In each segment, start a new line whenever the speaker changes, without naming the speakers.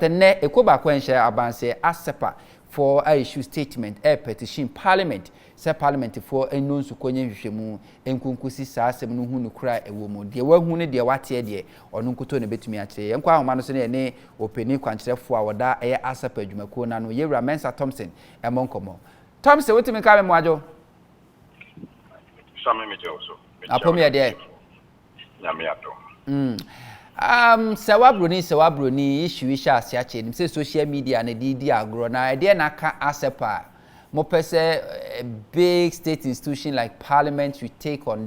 Tene ekoba kwenche abanse ASEPA for a issue statement a petition parliament say parliament for enu nsu konye hwehwemu enkunkusi saa asem no hu no kura ewo mu de wahu ne de wate de onu nkoto ne betumi a kire yenkwa ahoma no so ne openi kwankyerefo a woda eye ASEPA adwumako na no Yewura Mensa Thompson emonkomo Thompson wotimi ka me moajo
Same me joso
apomi de
nyame ato
Serwaa Broni issue isha asiache nim say social media na di agro na e de na ka ASEPA mo pese a big state institution like parliament should take on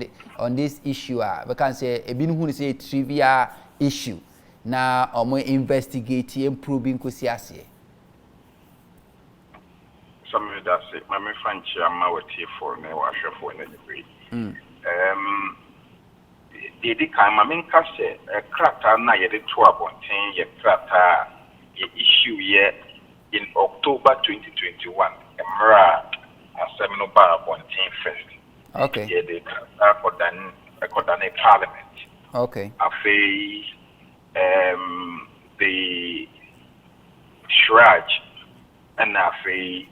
this issue we can say e binu hu say trivial issue na omo investigate improving kosi ase
some that say my fanchi ama wati for na wa hwefo na libre Didi kan ma menka se krata na ye de to abonten ye krata ye issue ye in October 2021 emra asem no ba abonten first.
Okay.
Ye de akodan parliament.
Okay.
Afei the Shraj and afei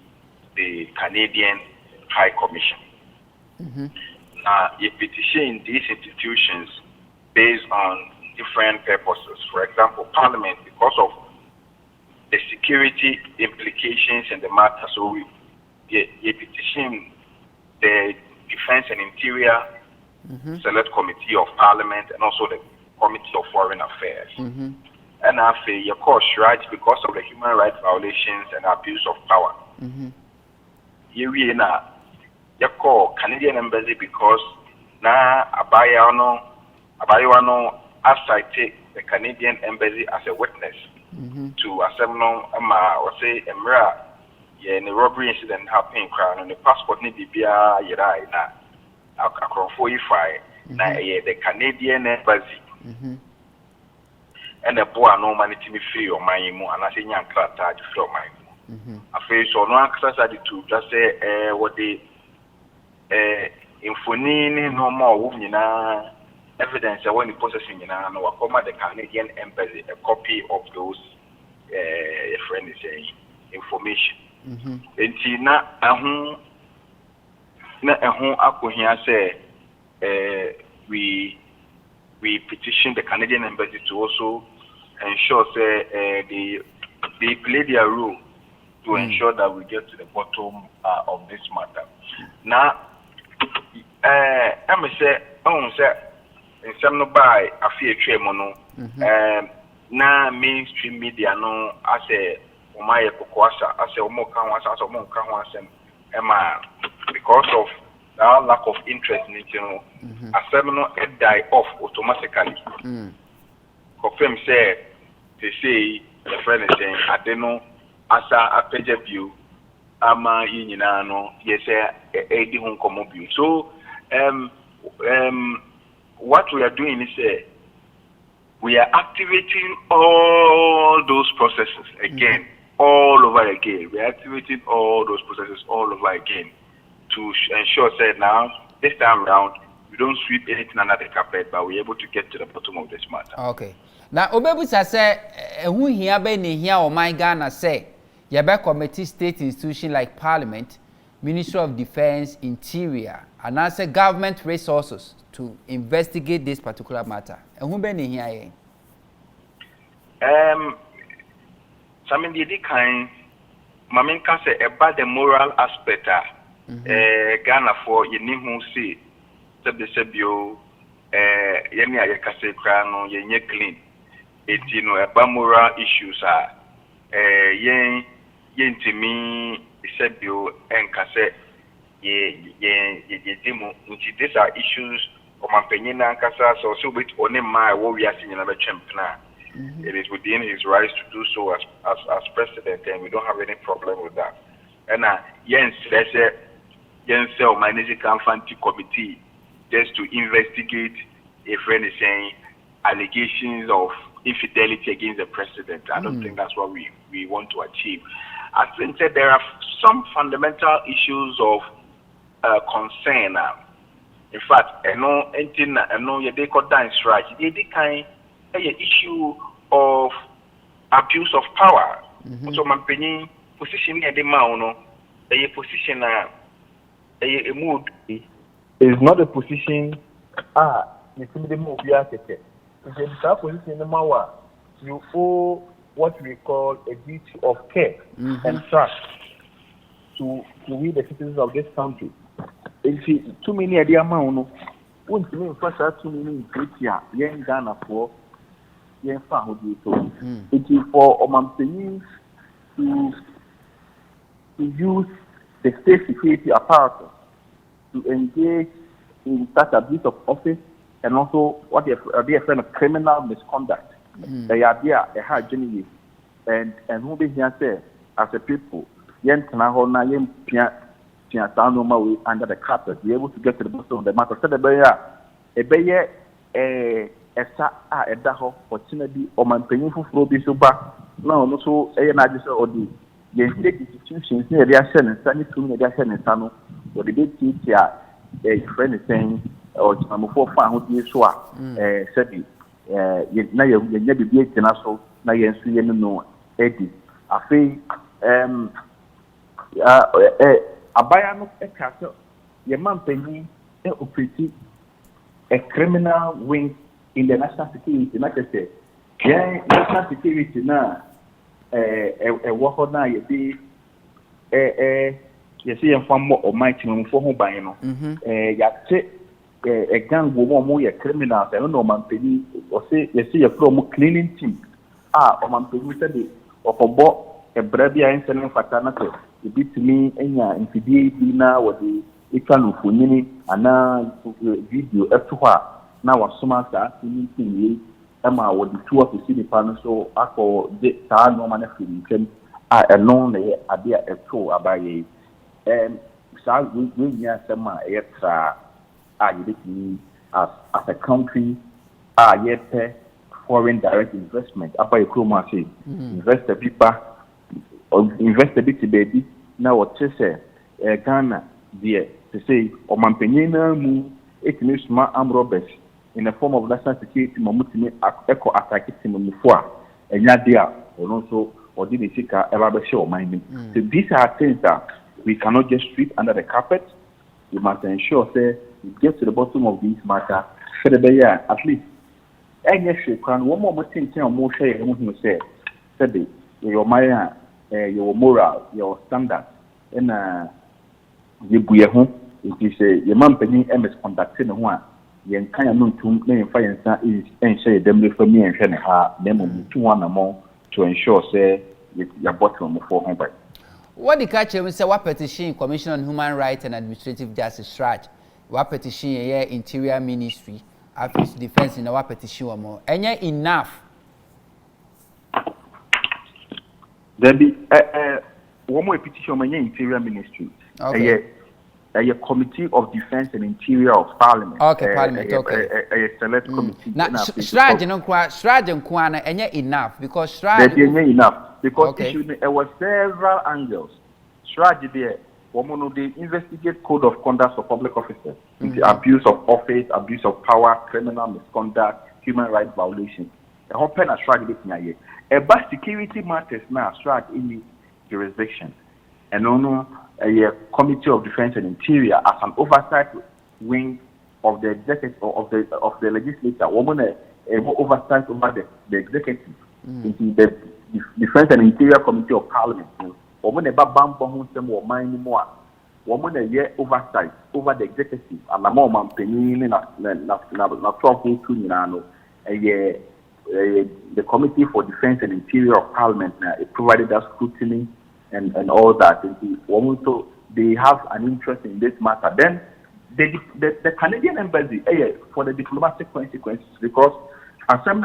the Canadian High Commission. You petition these institutions based on different purposes. For example, Parliament, because of the security implications in the matter, so you petition the Defense and Interior Select Committee of Parliament and also the Committee of Foreign Affairs. And after your course, right, because of the human rights violations and abuse of power. Here we are. You call Canadian embassy because na abayano as I take the Canadian embassy as a witness to assemble or say emra ye the robbery incident happened crown and the passport ni bibia yera na akrofo ifai na the Canadian embassy and the boy no money to me free or my mu and I say nyankrata to free my mu afei so no access to just say what they infonini no more wumina evidence when the processing no wakoma the Canadian embassy a copy of those friend is saying information enti na ehun akohia say we petition the Canadian embassy to also ensure say they play their role to ensure that we get to the bottom of this matter. Now I'm say in some no buy a fear tremono na mainstream media no as a umaya kokwasa as a umokanwasa as a umokanwasem ema because of the lack of interest in it, you know, a seminal die off automatically. Confirm say they say the friend is saying I don't know as a page view ama yinyina no yes edi hun komobu so what we are doing is we are activating all those processes again all over again. We are activating all those processes all over again to ensure that now this time around we don't sweep anything under the carpet but we're able to get to the bottom of this matter.
Okay. Now obebusa say who here be ni here o my Ghana say Yaba committee state institution like Parliament, Ministry of Defense, Interior, and also government resources to investigate this particular matter. And who been here?
Some the kind, Mamin can say about the moral aspect. Ghana for you need who see the sebio, yemi ayekase krano, yenye clean. It you know about moral issues are yentimi sebio and kase ye demo these are issues of mampenyina kasa so with only my what we are seeing in a champion. It is within his rights to do so as president and we don't have any problem with that. And yes, let's say my Fanti committee just to investigate a friend is saying allegations of infidelity against the president. I don't think that's what we want to achieve. I think that there are some fundamental issues of concern. In fact, I know you they got down strike. They kind of issue of abuse of power. So my opinion position at the mount, a position a mood is not a position. You see the move you are taking. If that position in the mawa, you owe what we call a duty of care and trust to we the citizens of this country. If too many idea amount, won't you mean first too many Ethiopia, young Ghana for young family. So it is for Omampeni to use the state security apparatus to engage in such abuse of office and also what they are friend of criminal misconduct. They are there, they have genuine and who be here say as a people, yen kanahona yen pia way under the carpet, be able to get to the bottom of the matter. So the bear a daho opportunity or maintaining for be so back. No, so a najis or the state institutions near their shen and sunny to their shen and sano or the big teacher a friend is saying or for fun who is so said now you never be a national now you see no Eddie. I think Abayano a castle, your man penny a criminal wing in the national security, like I said. Yeah, national security now a walk now you see you see a form more or my team for home by a gang woman, a criminal, I don't know, man penny or say you see a promo cleaning team. Or man penny said or for bought a brabia incident fatality. It beat me in Fidina or the Ikan Funini and now video up to her. Now, as soon as that, Emma would the two of the city panel so I call the Tan no man film. I alone a dear a two abaye. So we near some extra. As a country, yet foreign direct investment. Apa Kroma say invest a people. Invest a bit baby now what say Ghana dear to say or Mampenina mu it means smart arm robbers in the form of national security mamutimi echo attack team before and yadia or also or did it ever show minding. So these are things that we cannot just sweep under the carpet. We must ensure say we get to the bottom of these matter for the year at least. Any one more thing more share who say said your Maya your moral, your standard, and you be a home. It is a your man penny MS conducting one. You kind of know to name fire and say them for me and Shannon ha, them to one more to ensure say your bottom for home.
What the catch we say what petition Commission on Human Rights and Administrative Justice Strach, what petition here Interior Ministry, Office Defense in our petition or more. And yet enough.
There be one more petition on the Interior Ministry.
Okay.
A committee of defense and interior of Parliament.
Okay, Parliament. Okay.
A select committee.
Now, strategy and Kwana, and yet enough because strategy.
Enough because there were several angles. Strategy there. One of the investigate code of conduct for public officers, the abuse of office, abuse of power, criminal misconduct, human rights violations. The whole pen of strategy here. About security matters now, strike in jurisdiction, and a committee of defense and interior as an oversight wing of the executive of the legislature. Woman a oversight over the executive, the defense and interior committee of parliament. Woman a babam some or mine more. Woman a year oversight over the executive. And the more man penny na 12 a year. The Committee for Defense and Interior of Parliament it provided us scrutiny and all that. So they have an interest in this matter. Then the Canadian embassy for the diplomatic consequences because I think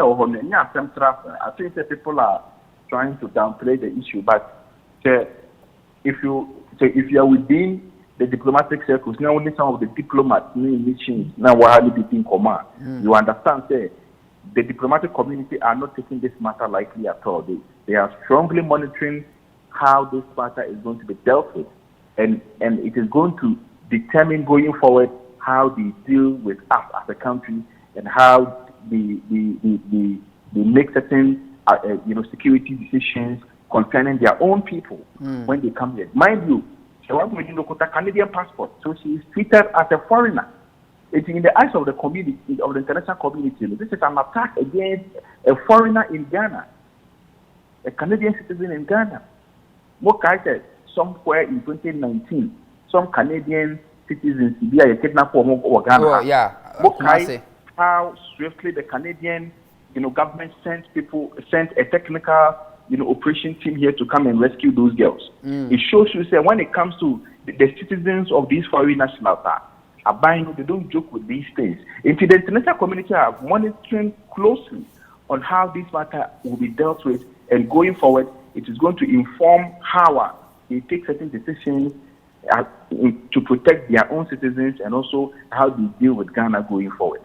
that people are trying to downplay the issue. But if you are within the diplomatic circles, now only some of the diplomats missions now will be in command. You understand? The diplomatic community are not taking this matter lightly at all. They are strongly monitoring how this matter is going to be dealt with, and it is going to determine going forward how they deal with us as a country and how they make certain security decisions concerning their own people when they come here. Mind you, Serwaa Broni got a Canadian passport, so she is treated as a foreigner. It's in the eyes of the community, of the international community. This is an attack against a foreigner in Ghana, a Canadian citizen in Ghana. Mokai said somewhere in 2019, some Canadian citizens be kidnapped from Ghana.
Oh, yeah.
Mokai, how swiftly the Canadian, government sent a technical, operation team here to come and rescue those girls. It shows you, say, when it comes to the citizens of these foreign nationals, they don't joke with these things. Into the international community are monitoring closely on how this matter will be dealt with, and going forward, it is going to inform how they take certain decisions to protect their own citizens, and also how they deal with Ghana going forward.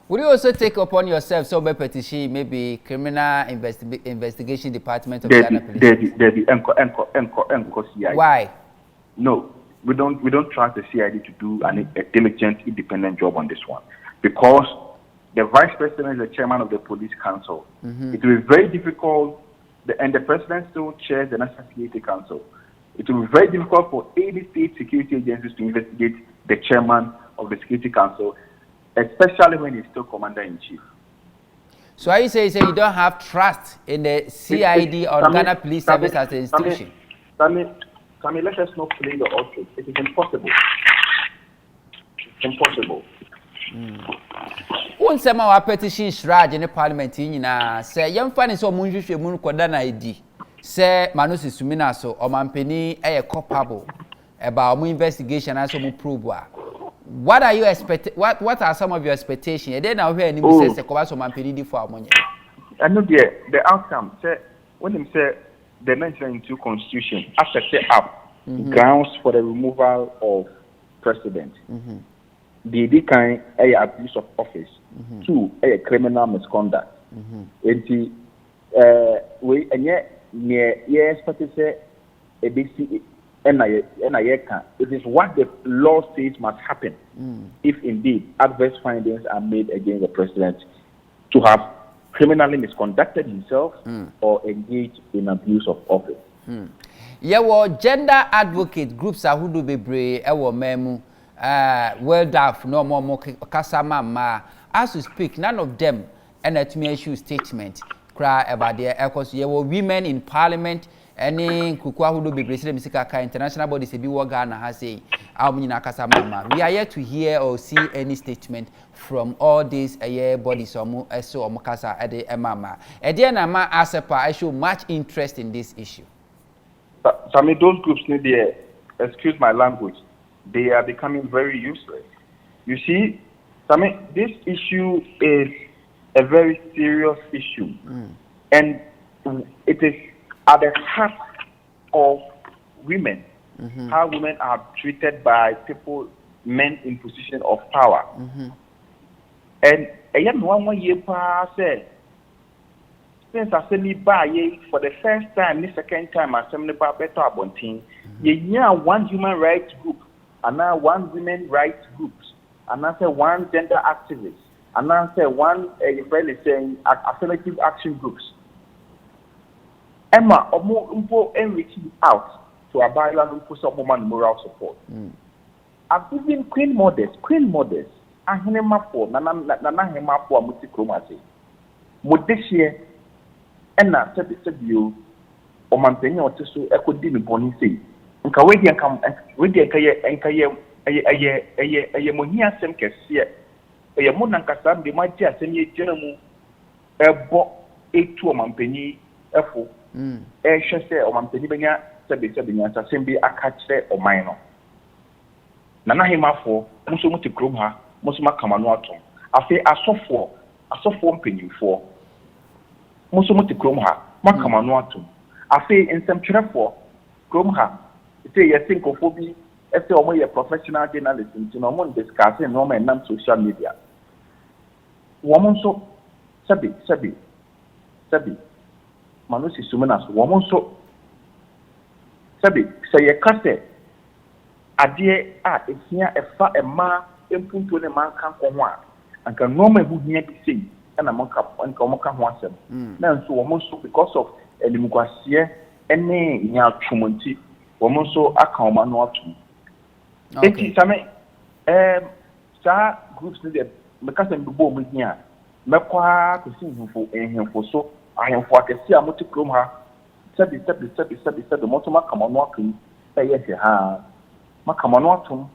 Would you also take upon yourself some petition, maybe criminal investigation department of Ghana Police? Why?
No. We don't trust the CID to do a diligent, independent job on this one, because the vice president is the chairman of the police council. It will be very difficult, and the president still chairs the National Security Council. It will be very difficult for any state security agencies to investigate the chairman of the Security Council, especially when he's still commander-in-chief.
So are you saying you don't have trust in the CID or Ghana Police Service as an institution?
Let us not play the option. It is impossible. It's impossible.
One summer our petition shraj in the parliament say young fans so munjushe mun kodana idi. Say Manusi Sumina so or Mampeni culpable about our investigation and some prove. What are you expect? What are some of your expectations? And then now here any says the Kobaso Mampeni for money.
I know the outcome. Say when him say the 1992 Constitution after set up grounds for the removal of president. The kind abuse of office. 2 criminal misconduct. We and yet yes, but say a BC it is what the law says must happen if indeed adverse findings are made against the president to have criminally misconducted himself or engaged in abuse of office.
Gender advocate groups are who do be brave, memu, well daft, no more kasama ma. As we speak, none of them to me issue statement cry about their because there were women in parliament. Any kukua who do be president Misika international body se bi wo Ghana ha say amuna kasa mama. We are yet to hear or see any statement from all these bodies or so kasa ede mama. Na ma ASEPA I show much interest in this issue.
Some of those groups need the excuse my language. They are becoming very useless. You see, this issue is a very serious issue, and it is at the heart of women, how women are treated by people, men in position of power. And one year said, since I send me by for the first time, the second time I send me by better abonting, one human rights group, and now one women rights groups, and now say one gender activist, and now say one saying affirmative action groups. Emma, Omo reaching out to a bylaw for some woman moral support. I've given Queen Modest, and Henema for Nana Hema for Mutikromasi. Modeshie, and I said you, or Mampeni or Tisu, Echo Dimi Boni say, and Kawadian come with the Monia Semkes here, a Monankasam, the mighty Assembly General, a bo a two Mampeni, F. Should say or Mampeni Benya, Sabinia, Assembly, a catcher or minor. Nana Hema for Musumu Krumha, Musuma Kamanuatum. I say I saw 4 penny for Musumu Krumha, Makamanuatum. I say in some for Krumha. Say you think of Obi, if you are a professional journalist, you know, discussing normal and non social media. Woman so Sabi. Manusi Sumanas, woman so Sabi, say a cassette. A dear it's here a ma, and put to the man come on one, and can no man who near be seen,
and I'm on now so almost because of Elimquasia any near Chumunti, almost so a common not to. It is star groups needed because I'm the bomb here. Mekwa to see him for so I am for a see a multi-chroma. Said the Motoma come on walking. Say yes, Makamanotum.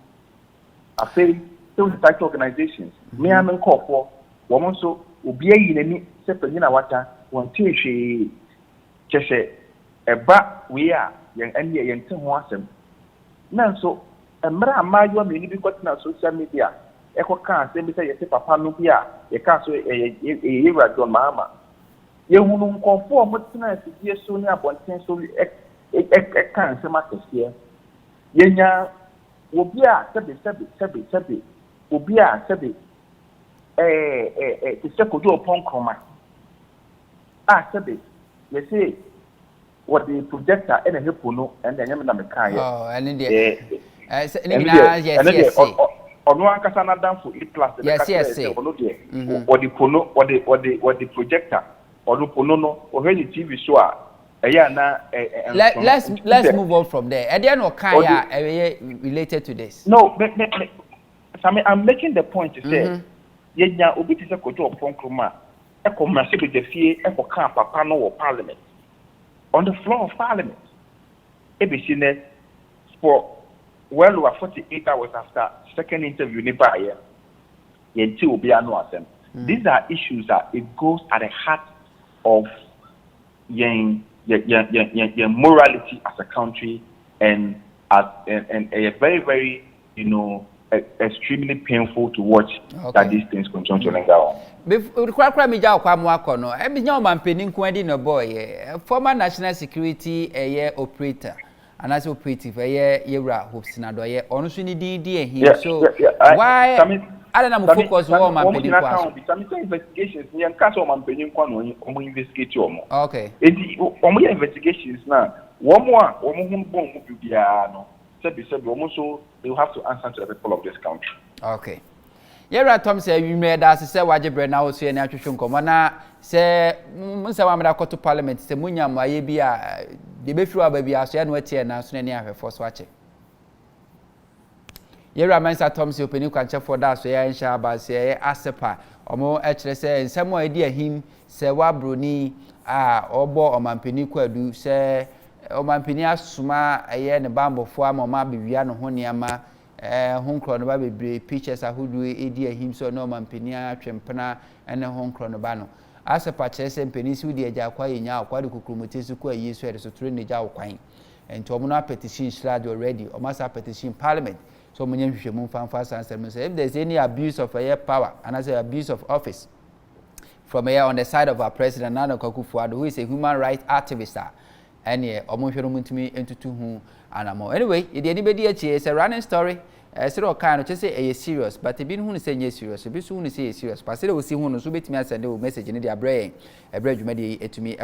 I say, those type organizations. Me and my call for woman so be in any separate water. One she Cheshe a back we are young and young to Wasem. Now so a my woman because now social media. Echo can't say, Mr. Yes, Papa Nubia, a castle a John Mama. You won't conform with tonight, dear Sonia, but so can't say much here. Yenya will be a Sabi, will be a Sabi, a second door upon comma. Ah, Sabi, you see what the projector and a hipono and the Yamaka.
Oh, and in the yes.
Or no one can down for it plus the or the pono or the projector or the pono or any TV show.
Let's move on from there. And then Okaya related to this.
No, I'm making the point to say Yenya Obi is a kojo upon Kroma, a commercial with the fear, a camp, a or parliament. On the floor of parliament. ABC for well over 48 hours after second interview nearby will be Amanyosem. These are issues that it goes at the heart of your morality as a country and a very, very, extremely painful to watch that these things continue to linger on.
Former national security operator. And as operative, Yera hopes na doye. Honestly, need so why? I don't know. Focus on my
investigations. Near Castle man penny one investigate you.
Okay.
Investigations now. One more bomb piano. Said almost so they have to answer to the people of this country.
Okay. Yera Tom say you made us say waje bre na oso na atwetwe nkomo na say munsa wa meda koto parliament say munya maye bia de befiru aba bia so ya no atie na so na ni ahwefo so ache. Yera Mensa Tom say openi kwanche for that so ya nsha ba say ASEPA omo e kire say nsemo edi ahim Serwaa Broni obo omampeni kwadu say omampeni asuma eye ne bambofo ama bewia no ho niama honkro no ba bebre pictures ahudu edi ahim so no mampeni atwempena ene honkro no ba no ASEPA chese mpeni si udi eja kwa yenya akwa de kokromoti su kwa yesu ede so tro ne ja okwan enti omo na petition slide already omo sa petition parliament so omo nya hwehwemu fanfa sansem say if there's any abuse of power and as abuse of office from here on the side of our president Nana Kwakufuado, who is a human rights activist and omo hwero muntimi entutu hu anamo. Anyway, anybody it's a running story. Say kind of just say serious, but if you who say serious, if you who say serious, but say we see who so bit me send a message in their brain, a bridge to me.